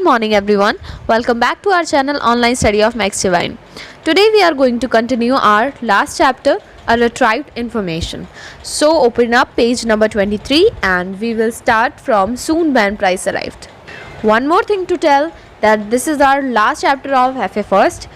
morning everyone. Welcome back to our channel Online Study of Max Divine. Today we are going to continue our last chapter, a retrieved information. So open up page number 23 and we will start from soon Ben Price arrived. One more thing to tell that this is our last chapter of FA First.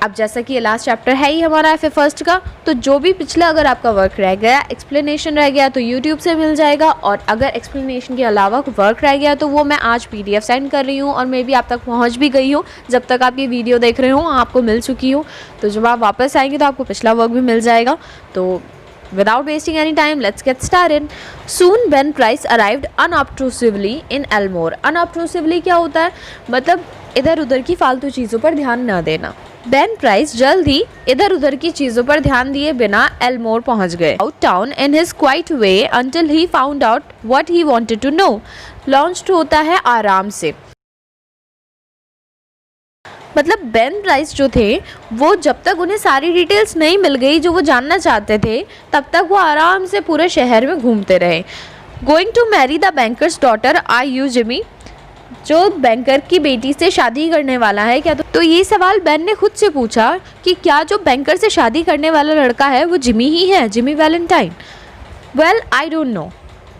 अब जैसा कि ये last chapter है ही हमारा FA first का, तो जो भी पिछला अगर आपका वर्क रह गया, एक्सप्लेनेशन रह गया तो यूट्यूब से मिल जाएगा, और अगर एक्सप्लेनेशन के अलावा वर्क रह गया तो वो मैं आज PDF सेंड कर रही हूँ और मे बी आप तक पहुँच भी गई हूँ। जब तक आप ये वीडियो देख रहे हो आपको मिल चुकी हो, तो जब आप वापस आएंगे तो आपको पिछला वर्क भी मिल जाएगा। तो without wasting any time, let's get started. Soon Ben Price arrived unobtrusively in Elmore. Unobtrusively क्या होता है, मतलब इधर उधर की फालतू चीज़ों पर ध्यान न देना। बेन प्राइस जल्द ही इधर उधर की चीज़ों पर ध्यान दिए बिना एल्मोर पहुंच गए। Out town in his quite way until he found out what he wanted to know. Launched होता है आराम से, मतलब बेन प्राइस जो थे वो जब तक उन्हें सारी डिटेल्स नहीं मिल गई जो वो जानना चाहते थे, तब तक वो आराम से पूरे शहर में घूमते रहे। Going to marry the banker's daughter are you Jimmy, जो बैंकर की बेटी से शादी करने वाला है क्या? तो ये सवाल बेन ने खुद से पूछा कि क्या जो बैंकर से शादी करने वाला लड़का है वो जिमी ही है, Jimmy Valentine. Well I don't know,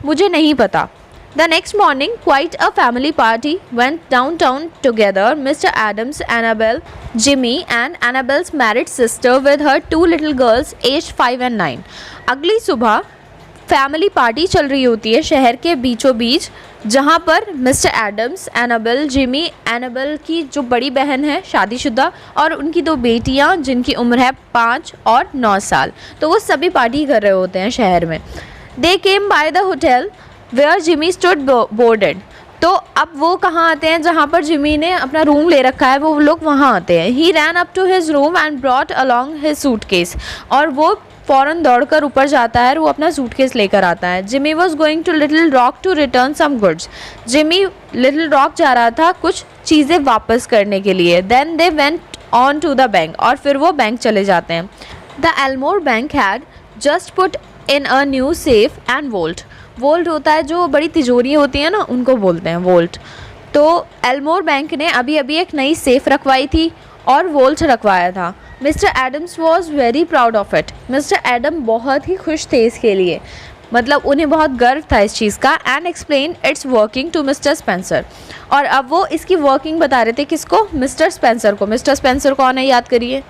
मुझे नहीं पता। The next morning, quite a family party went downtown together. Mr. Adams, Annabelle, Jimmy and Annabelle's married sister with her two little girls aged 5 and 9. अगली सुबह family party चल रही होती है शहर के बीचों बीच, जहाँ पर mister Adams, Annabel, Jimmy, Annabel की जो बड़ी बहन है शादीशुदा, और उनकी दो बेटियाँ जिनकी उम्र है 5 और 9 साल, तो वो सभी पार्टी कर रहे होते हैं शहर में। They came by the hotel where Jimmy stood boarded. तो अब वो कहाँ आते हैं, जहाँ पर जिमी ने अपना रूम ले रखा है, वो लोग वहाँ आते हैं। He ran up to his room and brought along his suitcase, और वो फ़ौरन दौड़कर ऊपर जाता है और वो अपना सूटकेस लेकर आता है। Jimmy was going to Little Rock to return some goods. Jimmy Little Rock जा रहा था कुछ चीज़ें वापस करने के लिए। Then they went on to the bank, और फिर वो बैंक चले जाते हैं। The Elmore bank had just put in a new safe and vault. Vault होता है जो बड़ी तिजोरी होती है ना, उनको बोलते हैं वोल्ट। तो एल्मोर बैंक ने अभी अभी एक नई सेफ रखवाई थी और वोल्ट रखवाया था। Mr Adams was very proud of it. Mr Adam बहुत ही खुश थे इसके लिए, मतलब उन्हें बहुत गर्व था इस चीज़ का। And explain its working to Mr Spencer, और अब वो इसकी वर्किंग बता रहे थे किसको? मिस्टर स्पेंसर को। मिस्टर स्पेंसर कौन है, याद करिए?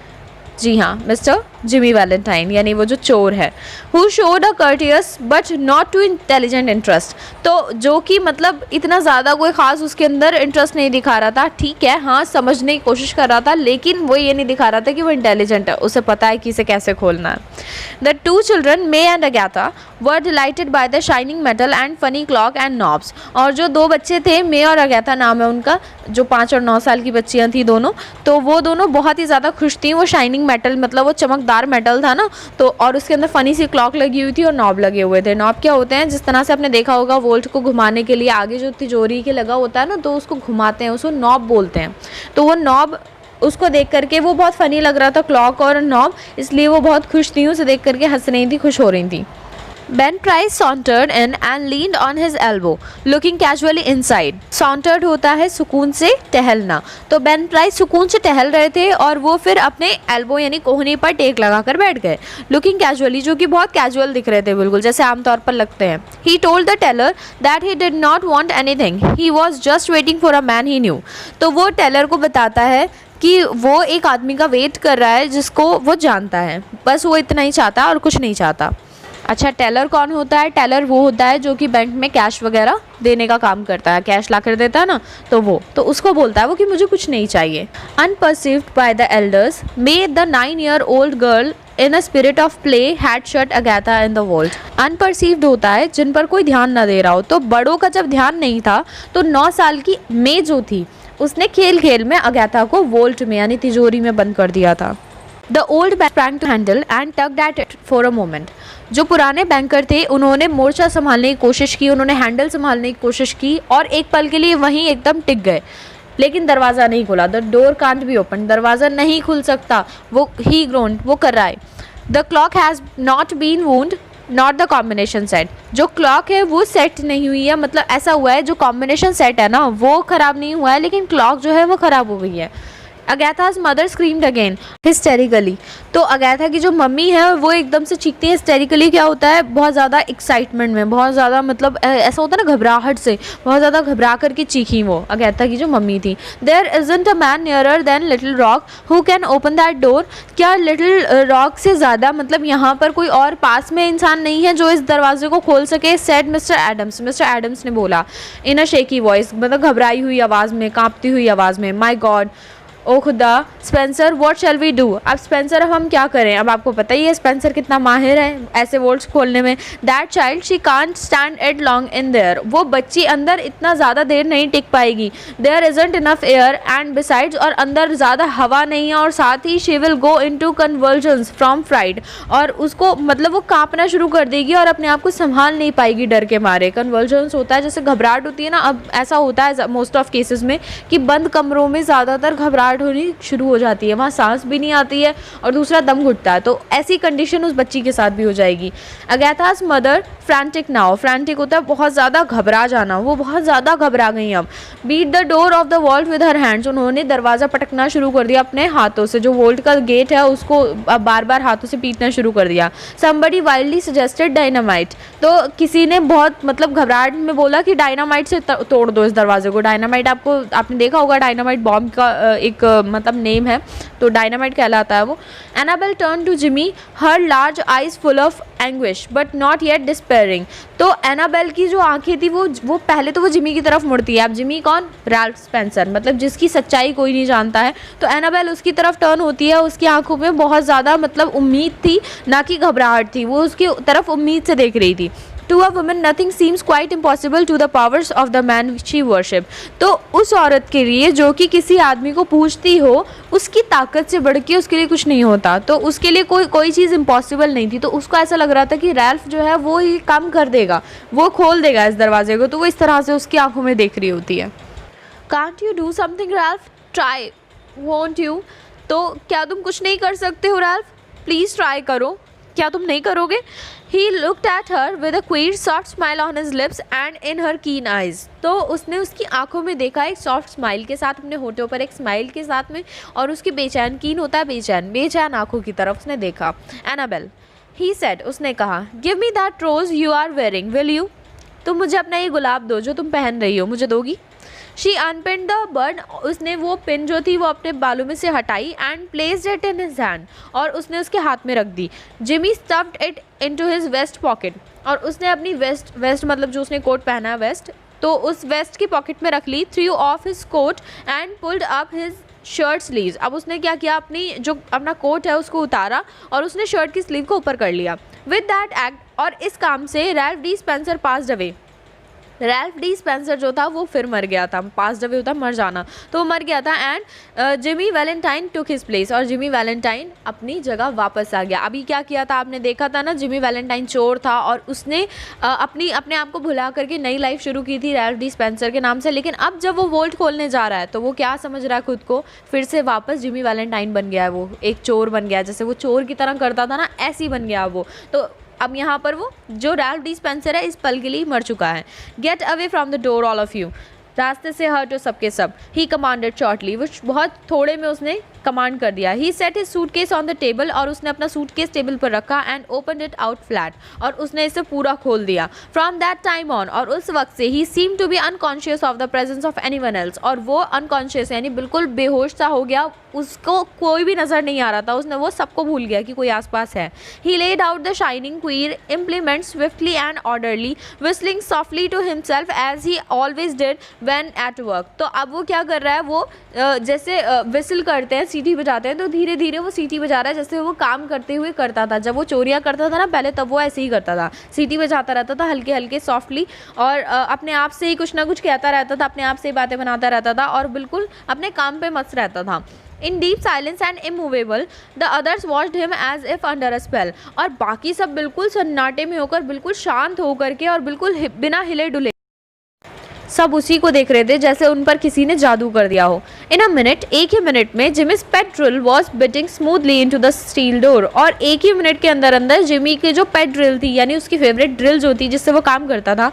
जी हाँ, मिस्टर जिमी वैलेंटाइन, यानी वो जो चोर है। Who showed a courteous but not too intelligent interest, तो जो कि मतलब इतना ज़्यादा कोई ख़ास उसके अंदर इंटरेस्ट नहीं दिखा रहा था। ठीक है, हाँ समझने की कोशिश कर रहा था, लेकिन वो ये नहीं दिखा रहा था कि वो इंटेलिजेंट है, उसे पता है कि इसे कैसे खोलना है। The two children May and Agatha were delighted by the shining metal and funny clock and knobs, और जो दो बच्चे थे, मे और अगैथा नाम है उनका, जो 5 और 9 साल की बच्चियाँ थी दोनों, तो वो दोनों बहुत ही ज़्यादा खुश थी। वो शाइनिंग मेटल मतलब वो चमकदार मेटल था ना, तो और उसके अंदर फनी सी क्लॉक लगी हुई थी और नॉब लगे हुए थे। नॉब क्या होते हैं, जिस तरह से आपने देखा होगा वोल्ट को घुमाने के लिए आगे जो तिजोरी के लगा होता है ना, तो उसको घुमाते हैं, उसको नॉब बोलते हैं। तो वो नॉब, उसको देख करके वो बहुत फ़नी लग रहा था, क्लॉक और नॉब, इसलिए वो बहुत खुश थी, उसे देख करके हंस रही थी, खुश हो रही थी। Ben Price sauntered in and leaned on his elbow, looking casually inside. Sauntered होता है सुकून से टहलना, तो Ben Price सुकून से टहल रहे थे और वो फिर अपने एल्बो यानी कोहनी पर टेक लगाकर बैठ गए। Looking casually, जो कि बहुत कैजुअल दिख रहे थे, बिल्कुल जैसे आमतौर पर लगते हैं। He told the teller that he did not want anything. He was just waiting for a man he knew. तो वो टेलर को बताता है कि वो एक आदमी का वेट कर रहा है जिसको वो जानता है, बस वो इतना ही चाहता है और कुछ नहीं चाहता। अच्छा, टेलर कौन होता है? टेलर वो होता है जो कि बैंक में कैश वगैरह देने का काम करता है, कैश ला कर देता है ना, तो वो, तो उसको बोलता है वो कि मुझे कुछ नहीं चाहिए। Unperceived by the elders May the 9-year-old girl in a spirit of play had shut Agatha in the vault. Unperceived होता है जिन पर कोई ध्यान ना दे रहा हो, तो बड़ों का जब ध्यान नहीं था तो 9 साल की मे जो थी उसने खेल खेल में अगैथा को वोल्ट में यानी तिजोरी में बंद कर दिया था। The old sprang to handle and tugged at it for a moment. जो पुराने बैंकर थे उन्होंने मोर्चा संभालने की कोशिश की, उन्होंने हैंडल संभालने की कोशिश की और एक पल के लिए वहीं एकदम टिक गए, लेकिन दरवाज़ा नहीं खुला। The door can't be open, दरवाज़ा नहीं खुल सकता। वो ही ग्रोन, वो कर रहा है। The clock has not been wound not the combination set. जो क्लॉक है वो सेट नहीं हुई है, मतलब ऐसा हुआ है जो कॉम्बिनेशन सेट है ना वो ख़राब नहीं हुआ है, लेकिन क्लॉक जो है वो ख़राब हो गई है। अगैथा's मदर स्क्रीम्ड अगेन हिस्टेरिकली। तो अगैथा की जो मम्मी है वो एकदम से चीखती है हिस्टेरिकली। क्या होता है, बहुत ज़्यादा एक्साइटमेंट में, बहुत ज़्यादा मतलब ऐसा होता है ना घबराहट से, बहुत ज़्यादा घबरा करके चीखी वो अगैथा की जो मम्मी थी। There isn't a man nearer than Little Rock who can open that door. क्या लिटिल रॉक से ज़्यादा मतलब यहाँ पर कोई और पास में इंसान नहीं है जो इस दरवाजे को खोल सके, said Mr Adams. Mr Adams ने बोला इन अ शेकी वॉइस, मतलब घबराई हुई आवाज़ में, काँपती हुई आवाज़ में। माई गॉड, ओ खुदा, Spencer what shall we do. अब स्पेंसर अब हम क्या करें, अब आपको पता ही है स्पेंसर कितना माहिर है ऐसे वोल्ट्स खोलने में। That child she can't stand it long in there. वो बच्ची अंदर इतना ज़्यादा देर नहीं टिक पाएगी। There isn't enough air and besides, और अंदर ज़्यादा हवा नहीं है, और साथ ही she will go into convulsions from fright, और उसको मतलब वो कांपना शुरू कर देगी और अपने आप को संभाल नहीं पाएगी डर के मारे। कन्वर्जन्स होता है जैसे घबराहट होती है ना, अब ऐसा होता है मोस्ट ऑफ केसेस में कि बंद कमरों में ज़्यादातर घबराहट होनी शुरू हो जाती है, वहाँ सांस भी नहीं आती है और दूसरा दम घुटता है। तो ऐसी कंडीशन उस बच्ची के साथ भी हो जाएगी। अगैथा's मदर फ्रैंटिक नाउ, फ्रैंटिक होता है बहुत ज़्यादा घबरा जाना, वो बहुत ज़्यादा घबरा गई। अब beat the door of the vault with her hands, उन्होंने दरवाज़ा पटकना शुरू कर दिया अपने हाथों से, जो वोल्ट का गेट है उसको बार बार हाथों से पीटना शुरू कर दिया। समबडी वाइल्डली सजेस्टेड डायनामाइट, तो किसी ने बहुत मतलब घबराहट में बोला कि डायनामाइट से तोड़ दो इस दरवाजे को। डायनामाइट आपने देखा होगा, डायनामाइट बॉम्ब का एक मतलब नेम है, तो डायनामाइट कहलाता है वो। Annabel turn to Jimmy, her large eyes full of anguish but not yet despairing. तो एनाबेल की जो आंखें थी वो पहले तो वो जिमी की तरफ मुड़ती है। अब जिमी कौन, रैल्फ स्पेंसर, मतलब जिसकी सच्चाई कोई नहीं जानता है। तो एनाबेल उसकी तरफ टर्न होती है, उसकी आंखों में बहुत ज़्यादा मतलब उम्मीद थी, ना कि घबराहट थी, वो उसकी तरफ उम्मीद से देख रही थी। To a woman nothing seems quite impossible to the powers of the man she worship। तो उस औरत के लिए जो कि किसी आदमी को पूजती हो, उसकी ताकत से बढ़ के उसके लिए कुछ नहीं होता, तो उसके लिए कोई चीज़ इम्पॉसिबल नहीं थी। तो उसको ऐसा लग रहा था कि रैल्फ जो है वो ये काम कर देगा, वो खोल देगा इस दरवाजे को, तो वो इस तरह से उसकी आंखों में देख रही होती है। Can't you do something Ralph, try won't you। तो क्या तुम कुछ नहीं कर सकते हो रैल्फ, प्लीज़ ट्राई करो, क्या तुम नहीं करोगे। He looked at her with a queer soft smile on his lips and in her keen eyes। तो उसने उसकी आंखों में देखा एक सॉफ्ट स्माइल के साथ, अपने होठों पर एक स्माइल के साथ में, और उसकी बेचैन, कीन होता है बेचैन आंखों की तरफ उसने देखा। एनाबेल, he said, उसने कहा, give me that rose you are wearing, will you। तुम मुझे अपना ये गुलाब दो जो तुम पहन रही हो, मुझे दोगी। शी अनपिन द बर्ड, उसने वो पिन जो थी वो अपने बालों में से हटाई, and placed it in his hand, और उसने उसके हाथ में रख दी। Jimmy stuffed it into his vest pocket, और उसने अपनी वेस्ट मतलब जो उसने कोट पहना है वेस्ट, तो उस वेस्ट की पॉकेट में रख ली। Threw off his coat and pulled up his shirt sleeves. अब उसने क्या किया, अपना कोट है उसको उतारा और उसने शर्ट की स्लीव को ऊपर कर लिया। विद दैट एक्ट, और इस काम से Ralph D Spencer passed away. Ralph D Spencer जो था वो फिर मर गया था, पास्ड अवे होता मर जाना, तो वो मर गया था। And Jimmy Valentine took his place, और जिमी वैलेंटाइन अपनी जगह वापस आ गया। अभी क्या किया था आपने देखा था ना, जिमी वैलेंटाइन चोर था और उसने अपने आप को भुला करके नई लाइफ शुरू की थी रैल्फ डी स्पेंसर के नाम से। लेकिन अब जब वो वोल्ट खोलने जा रहा है तो वो क्या समझ रहा है खुद को, फिर से वापस जिमी वैलेंटाइन बन गया है, वो एक चोर बन गया, जैसे वो चोर की तरह करता था ना, ऐसी बन गया वो। तो अब यहाँ पर वो जो रैल्फ डी स्पेंसर है इस पल के लिए मर चुका है। Get away from the door all of you, रास्ते से हटो सबके सब। ही कमांडेड शॉर्टली, वो बहुत थोड़े में उसने कमांड कर दिया। He set his suitcase on the table, और उसने अपना सूटकेस टेबल पर रखा, and opened it out flat, और उसने इसे पूरा खोल दिया। फ्रॉम दैट टाइम ऑन, और उस वक्त से ही seem to be unconscious of the presence of anyone else, और वो अनकॉन्शियस यानी बिल्कुल बेहोश सा हो गया, उसको कोई भी नज़र नहीं आ रहा था, उसने वो सबको भूल गया कि कोई आसपास है। He laid out the shining queer implement swiftly and orderly, whistling softly to himself as he always did when at work. तो अब वो क्या कर रहा है, वो जैसे विसल करते हैं, सीटी बजाते हैं, तो धीरे धीरे वो सीटी बजा रहा है जैसे वो काम करते हुए करता था। जब वो चोरियाँ करता था ना पहले, तब वो ऐसे ही करता था, सीटी बजाता रहता था हल्के हल्के सॉफ्टली, और अपने आप से ही कुछ ना कुछ कहता रहता था, अपने आप से ही बातें बनाता रहता था, और बिल्कुल अपने काम पे मस्त रहता था। In deep silence and immovable, the others watched him as if under a spell। और बाकी सब बिल्कुल सन्नाटे में होकर, बिल्कुल शांत होकर के, और बिल्कुल बिना हिले डुले सब उसी को देख रहे थे जैसे उन पर किसी ने जादू कर दिया हो। इन अ मिनट, एक ही मिनट में Jimmy's pet drill was beating smoothly into the steel door. और एक ही मिनट के अंदर अंदर जिमी की जो पेट ड्रिल थी, यानी उसकी फेवरेट ड्रिल जो थी जिससे वो काम करता था,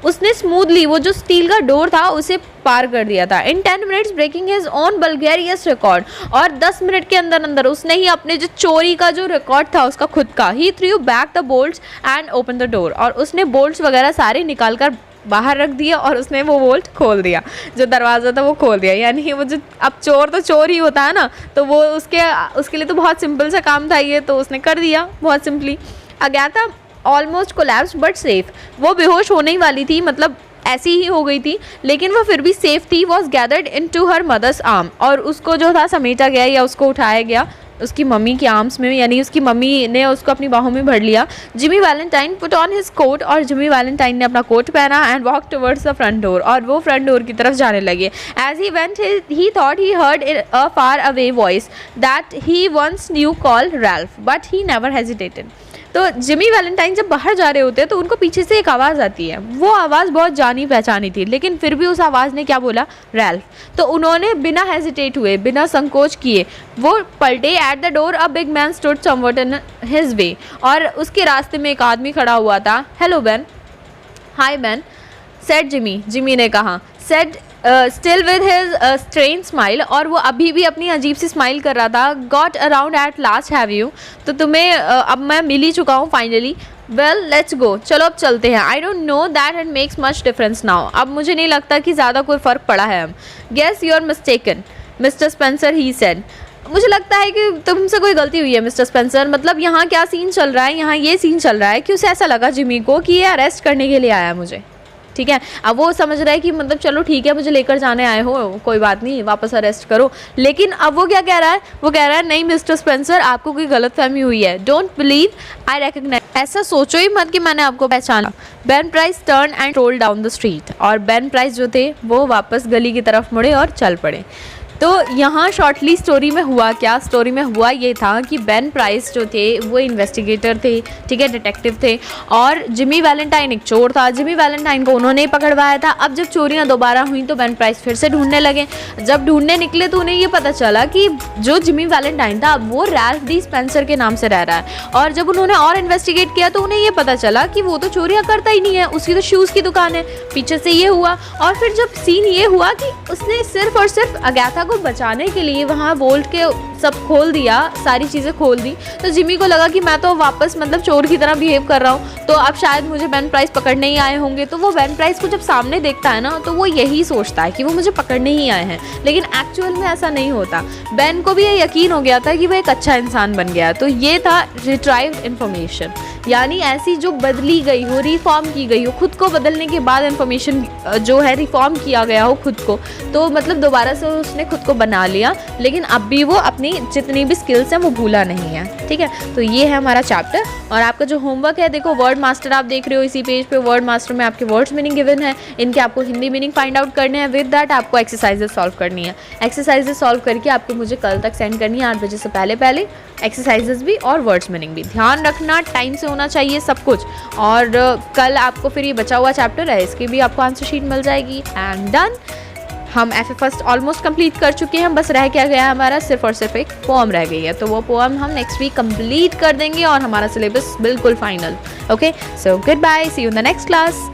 उसने स्मूथली वो जो स्टील का डोर था उसे पार कर दिया था। In 10 minutes breaking his own burglarious record. और 10 मिनट के अंदर अंदर उसने ही अपने जो चोरी का जो रिकॉर्ड था उसका खुद का, he threw back the bolts and open the door. और उसने बोल्ट्स वगैरह सारे निकाल कर बाहर रख दिया और उसने वो बोल्ट खोल दिया, जो दरवाज़ा था वो खोल दिया। यानी वो जो, अब चोर तो चोर ही होता है ना, तो वो उसके लिए तो बहुत सिंपल सा काम था ये, तो उसने कर दिया बहुत simply. Agatha almost collapse but safe. वो बेहोश होने ही वाली थी, मतलब ऐसी ही हो गई थी, लेकिन वो फिर भी सेफ थी। Was gathered into her mother's arm. और उसको जो था समेटा गया या उसको उठाया गया उसकी मम्मी की आर्म्स में, यानी उसकी मम्मी ने उसको अपनी बाहों में भर लिया। Jimmy Valentine put on his coat. और जिमी वैलेंटाइन ने अपना कोट पहना and walk towards the front door. और वो फ्रंट डोर की तरफ जाने लगे। As he went he thought he heard a far away voice that he once knew call Ralph, but he never hesitated. तो जिमी वैलेंटाइन जब बाहर जा रहे होते हैं तो उनको पीछे से एक आवाज़ आती है। वो आवाज़ बहुत जानी पहचानी थी, लेकिन फिर भी उस आवाज़ ने क्या बोला, रैल्फ। तो उन्होंने बिना हेजिटेट हुए, बिना संकोच किए वो पलटे। At the door a big man stood somewhat in his way. और उसके रास्ते में एक आदमी खड़ा हुआ था। हेलो बेन, हाय बेन, सेड जिमी, जिमी ने कहा। Said still with his strain smile. और वो अभी भी अपनी अजीब सी स्माइल कर रहा था। Got around at last have you, तो तुम्हें अब मैं मिल ही चुका हूँ फाइनली। वेल लेट्स गो, चलो अब चलते हैं। I don't know that it makes much difference now. अब मुझे नहीं लगता कि ज़्यादा कोई फ़र्क पड़ा है। Hmm guess you are mistaken Mr Spencer, he said. मुझे लगता है कि तुमसे कोई गलती हुई है मिस्टर स्पेंसर। मतलब यहाँ क्या सीन चल रहा है, यहाँ ये सीन चल रहा है कि उसे ऐसा लगा जिमी को कि ये अरेस्ट करने के लिए आया है मुझे, ठीक है। अब वो समझ रहा है कि मतलब चलो ठीक है, मुझे लेकर जाने आए हो, कोई बात नहीं, वापस अरेस्ट करो। लेकिन अब वो क्या कह रहा है, वो कह रहा है नहीं मिस्टर स्पेंसर, आपको कोई गलतफहमी हुई है। डोंट बिलीव आई रिकॉग्नाइज, ऐसा सोचो ही मत कि मैंने आपको पहचाना। Ben price turn and roll down the street. और बेन प्राइस जो थे वो वापस गली की तरफ मुड़े और चल पड़े। तो यहाँ शॉर्टली स्टोरी में हुआ क्या, स्टोरी में हुआ ये था कि बेन प्राइस जो थे वो इन्वेस्टिगेटर थे, ठीक है, डिटेक्टिव थे। और जिमी वैलेंटाइन एक चोर था। जिमी वैलेंटाइन को उन्होंने ही पकड़वाया था। अब जब चोरियाँ दोबारा हुई तो बेन प्राइस फिर से ढूंढने लगे। जब ढूंढने निकले तो उन्हें ये पता चला कि जो जिमी वैलेंटाइन था वो रैल्फ डी स्पेंसर के नाम से रह रहा है। और जब उन्होंने और इन्वेस्टिगेट किया तो उन्हें ये पता चला कि वो तो चोरियाँ करता ही नहीं है, उसकी तो शूज़ की दुकान है। पीछे से ये हुआ। और फिर जब सीन ये हुआ कि उसने सिर्फ और सिर्फ अगाथा को बचाने के लिए वहाँ बोल्ट के सब खोल दिया, सारी चीज़ें खोल दी, तो जिमी को लगा कि मैं तो वापस मतलब चोर की तरह बिहेव कर रहा हूँ, तो अब शायद मुझे बेन प्राइस पकड़ने ही आए होंगे। तो वो बेन प्राइस को जब सामने देखता है ना तो वो यही सोचता है कि वो मुझे पकड़ने ही आए हैं, लेकिन एक्चुअल में ऐसा नहीं होता। बेन को भी ये यकीन हो गया था कि वो एक अच्छा इंसान बन गया। तो ये था रिट्राइव्ड इन्फॉर्मेशन, यानी ऐसी जो बदली गई हो, रिफॉर्म की गई हो, खुद को बदलने के बाद इन्फॉर्मेशन जो है रिफॉर्म किया गया हो खुद को, तो मतलब दोबारा से उसने खुद को बना लिया, लेकिन अब भी वो अपनी जितनी भी स्किल्स हैं वो भूला नहीं है, ठीक है। तो ये है हमारा चैप्टर। और आपका जो होमवर्क है, देखो वर्ड मास्टर आप देख रहे हो इसी पेज पे। वर्ड मास्टर में आपके वर्ड्स मीनिंग गिवन है, इनके आपको हिंदी मीनिंग फाइंड आउट करने हैं। विद दैट आपको एक्सरसाइजेस सॉल्व करनी है। एक्सरसाइजेस सॉल्व करके आपको मुझे कल तक सेंड करनी है 8 बजे से पहले पहले। एक्सरसाइजेस भी और वर्ड्स मीनिंग भी, ध्यान रखना टाइम से होना चाहिए सब कुछ। और कल आपको फिर ये बचा हुआ चैप्टर है, इसकी भी आपको आंसर शीट मिल जाएगी। एंड डन, हम FA फर्स्ट ऑलमोस्ट कंप्लीट कर चुके हैं। बस रह क्या गया हमारा, सिर्फ और सिर्फ एक पोएम रह गई है, तो वो पोएम हम नेक्स्ट वीक कंप्लीट कर देंगे और हमारा सिलेबस बिल्कुल final. Okay, so goodbye, see you in the next class.